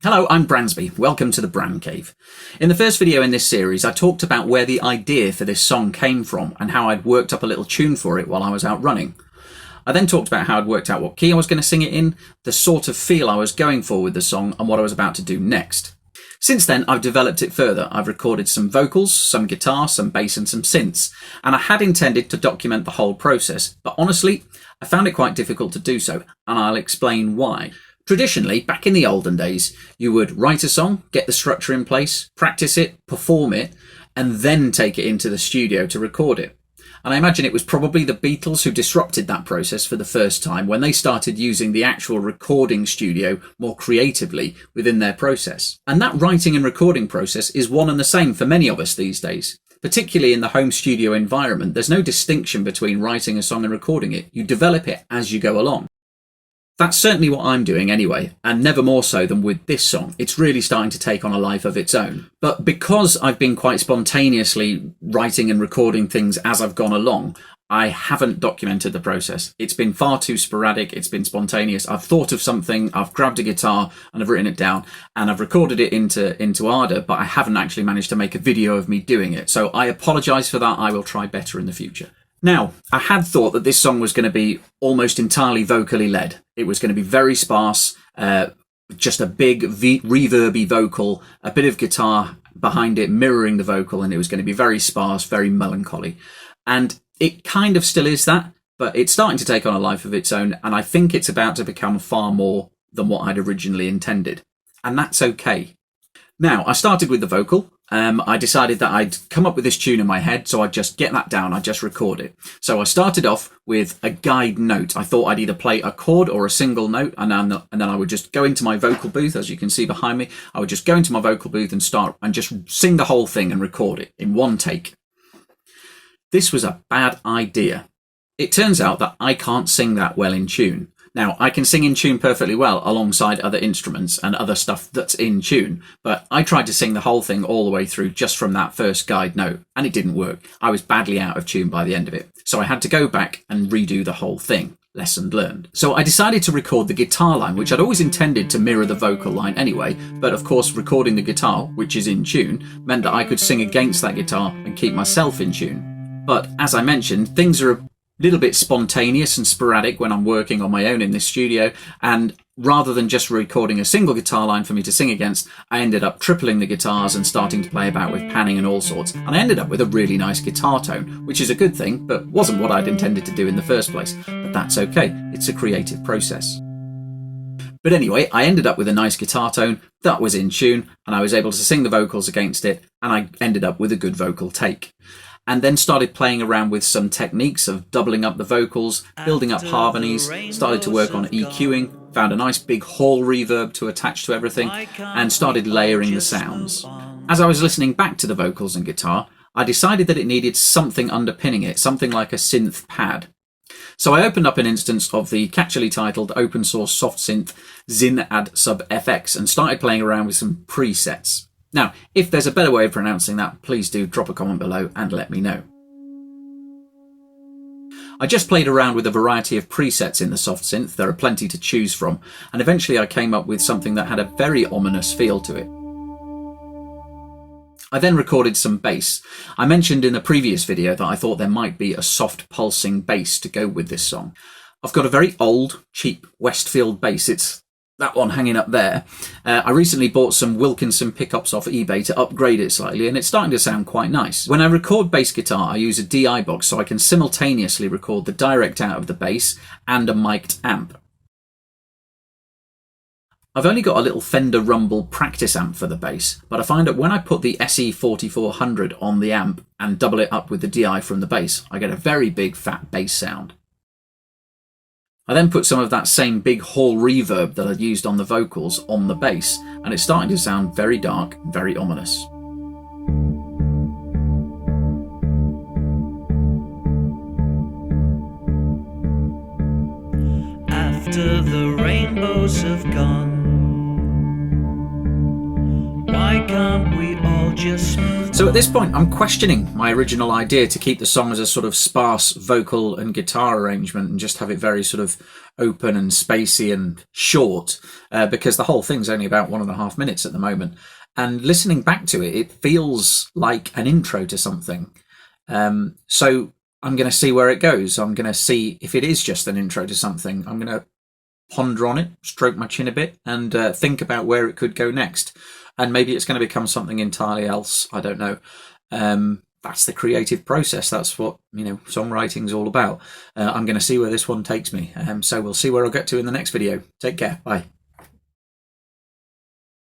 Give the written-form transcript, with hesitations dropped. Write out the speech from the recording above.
Hello, I'm Bransby. Welcome to the Bran Cave. In the first video in this series, I talked about where the idea for this song came from and how I'd worked up a little tune for it while I was out running. I then talked about how I'd worked out what key I was going to sing it in, the sort of feel I was going for with the song, and what I was about to do next. Since then, I've developed it further. I've recorded some vocals, some guitar, some bass and some synths, and I had intended to document the whole process, but honestly, I found it quite difficult to do so, and I'll explain why. Traditionally, back in the olden days, you would write a song, get the structure in place, practice it, perform it, and then take it into the studio to record it. And I imagine it was probably the Beatles who disrupted that process for the first time when they started using the actual recording studio more creatively within their process. And that writing and recording process is one and the same for many of us these days. Particularly in the home studio environment, there's no distinction between writing a song and recording it. You develop it as you go along. That's certainly what I'm doing anyway, and never more so than with this song. It's really starting to take on a life of its own. But because I've been quite spontaneously writing and recording things as I've gone along, I haven't documented the process. It's been far too sporadic, it's been spontaneous. I've thought of something, I've grabbed a guitar and I've written it down and I've recorded it into Ardour, but I haven't actually managed to make a video of me doing it. So I apologise for that. I will try better in the future. Now, I had thought that this song was going to be almost entirely vocally led. It was going to be very sparse, just a big reverby vocal, a bit of guitar behind it mirroring the vocal, and it was going to be very sparse, very melancholy. And it kind of still is that, but it's starting to take on a life of its own, and I think it's about to become far more than what I'd originally intended. And that's okay. Now, I started with the vocal. I decided that I'd come up with this tune in my head, so I'd just get that down, I'd just record it. So I started off with a guide note. I thought I'd either play a chord or a single note, and then I would just go into my vocal booth, as you can see behind me. I would just go into my vocal booth and start and just sing the whole thing and record it in one take. This was a bad idea. It turns out that I can't sing that well in tune. Now, I can sing in tune perfectly well alongside other instruments and other stuff that's in tune, but I tried to sing the whole thing all the way through just from that first guide note, and it didn't work. I was badly out of tune by the end of it, so I had to go back and redo the whole thing. Lesson learned. So I decided to record the guitar line, which I'd always intended to mirror the vocal line anyway, but of course recording the guitar, which is in tune, meant that I could sing against that guitar and keep myself in tune. But as I mentioned, things are a little bit spontaneous and sporadic when I'm working on my own in this studio, and rather than just recording a single guitar line for me to sing against, I ended up tripling the guitars and starting to play about with panning and all sorts, and I ended up with a really nice guitar tone, which is a good thing, but wasn't what I'd intended to do in the first place. But that's okay, it's a creative process. But anyway, I ended up with a nice guitar tone that was in tune, and I was able to sing the vocals against it, and I ended up with a good vocal take. And then started playing around with some techniques of doubling up the vocals, building up harmonies, started to work on EQing, found a nice big hall reverb to attach to everything, and started layering the sounds. As I was listening back to the vocals and guitar, I decided that it needed something underpinning it, something like a synth pad. So I opened up an instance of the catchily titled open source soft synth zynaddsubfx and started playing around with some presets. Now, if there's a better way of pronouncing that, please do drop a comment below and let me know. I just played around with a variety of presets in the soft synth. There are plenty to choose from, and eventually I came up with something that had a very ominous feel to it. I then recorded some bass. I mentioned in the previous video that I thought there might be a soft pulsing bass to go with this song. I've got a very old, cheap Westfield bass. It's that one hanging up there. I recently bought some Wilkinson pickups off eBay to upgrade it slightly, and it's starting to sound quite nice. When I record bass guitar, I use a DI box so I can simultaneously record the direct out of the bass and a mic'd amp. I've only got a little Fender Rumble practice amp for the bass, but I find that when I put the SE4400 on the amp and double it up with the DI from the bass, I get a very big fat bass sound. I then put some of that same big hall reverb that I'd used on the vocals on the bass, and it's starting to sound very dark, very ominous. After the rainbows have gone, why can't we all just... So at this point, I'm questioning my original idea to keep the song as a sort of sparse vocal and guitar arrangement and just have it very sort of open and spacey and short, because the whole thing's only about 1.5 minutes at the moment. And listening back to it, it feels like an intro to something. So I'm going to see where it goes. I'm going to see if it is just an intro to something. I'm going to ponder on it, stroke my chin a bit, and think about where it could go next. And maybe it's going to become something entirely else. I don't know. That's the creative process. That's what, songwriting's all about. I'm going to see where this one takes me. So we'll see where I'll get to in the next video. Take care. Bye.